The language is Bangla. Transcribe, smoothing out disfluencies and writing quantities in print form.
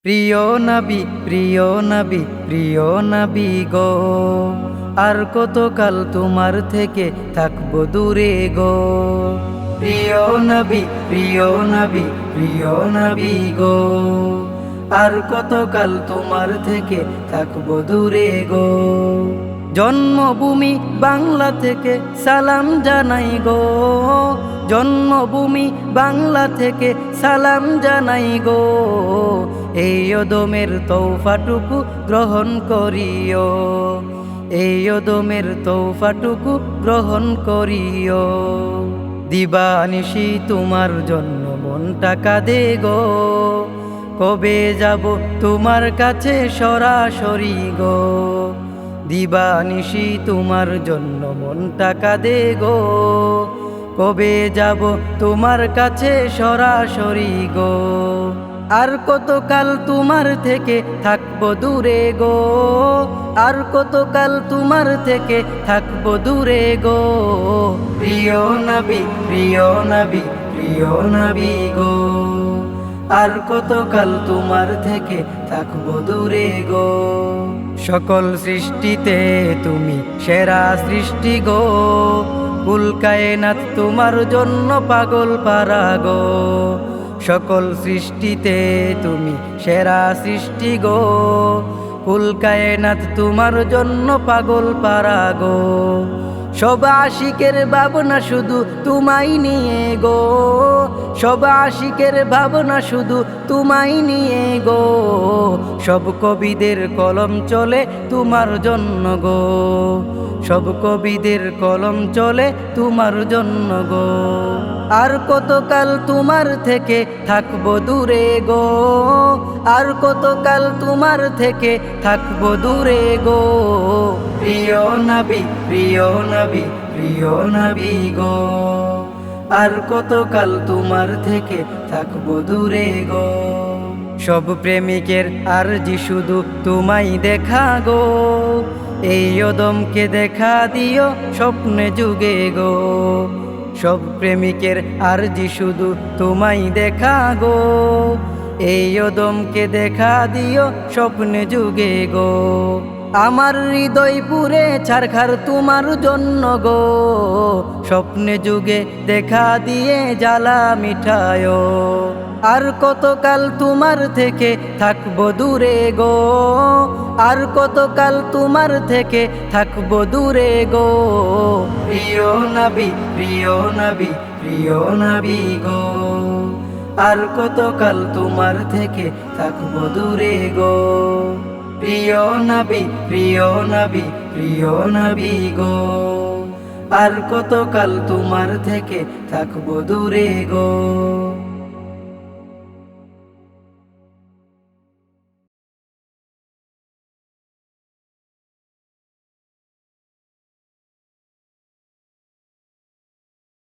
প্রিয় নবী প্রিয় নবী প্রিয় নবী গো, আর কতকাল তোমার থেকে থাকবো দূরে গো। প্রিয় নবী প্রিয় নবী প্রিয় নবী গো, আর কতকাল তোমার থেকে থাকবো দূরে গো। জন্মভূমি বাংলা থেকে সালাম জানাই গো, জন্মভূমি বাংলা থেকে সালাম জানাই গো। এই ওদমের তৌফাটুকু গ্রহণ করিও, এই ওদমের তৌফাটুকু গ্রহণ করিও। দিবানিশি তোমার জন্য মনটা কাঁদে গো, কবে যাব তোমার কাছে সরাসরি গো। দিবানিশি তোমার জন্য মনটা কাঁদে গো, কবে যাব তোমার কাছে সরাসরি গো। আর কতকাল তোমার থেকে থাকবো দূরে গো, আর কতকাল তোমার থেকে থাকবো দূরে গো। প্রিয় নবী প্রিয় নবী প্রিয় নবী গো, আর কতকাল তোমার থেকে থাকবো দূরে গো। সকল সৃষ্টিতে তুমি সেরা সৃষ্টি গো, কুল কায়নাত তোমার জন্য পাগল পারা গো। সকল সৃষ্টিতে তুমি সেরা সৃষ্টি গো, কুল কায়নাত তোমার জন্য পাগল পারা গো। সব আশিকের ভাবনা শুধু তোমায় নিয়ে গো, সব আশিকের ভাবনা শুধু তোমায় নিয়ে গো। সব কবিদের কলম চলে তোমার জন্য গো, সব কবিদের কলম চলে তোমার জন্য গো। আর কতকাল তোমার থেকে থাকবো দূরে গো, আর কতকাল তোমার থেকে থাকবো দূরে গো। প্রিয় নবী প্রিয় নবী প্রিয় নবী গো, আর কতকাল তোমার থেকে থাকবো দূরে গো। সব প্রেমিকের আরজি শুধু তোমায় দেখা গো, এই ওদমকে দেখা দিও স্বপ্নে যুগে গো। সব প্রেমিকের আরজি শুধু তোমায় দেখা গো, এই ওদমকে দেখা দিও স্বপ্নে যুগে গো। আমার হৃদয় পুরে ছারখার তোমার জন্য গো, স্বপ্নে যুগে দেখা দিয়ে জ্বালা মিঠায়। আর কতকাল তোমার থেকে থাকবো দূরে গো, আর কতকাল তোমার থেকে থাকবো দূরে গো। প্রিয় নবী প্রিয় নবী প্রিয় নবী গো, আর কতকাল তোমার থেকে থাকবো দূরে গো। প্রিয় নবী প্রিয় নবী প্রিয় নবী গো, আর কতকাল তোমার থেকে থাকবো দূরে গো।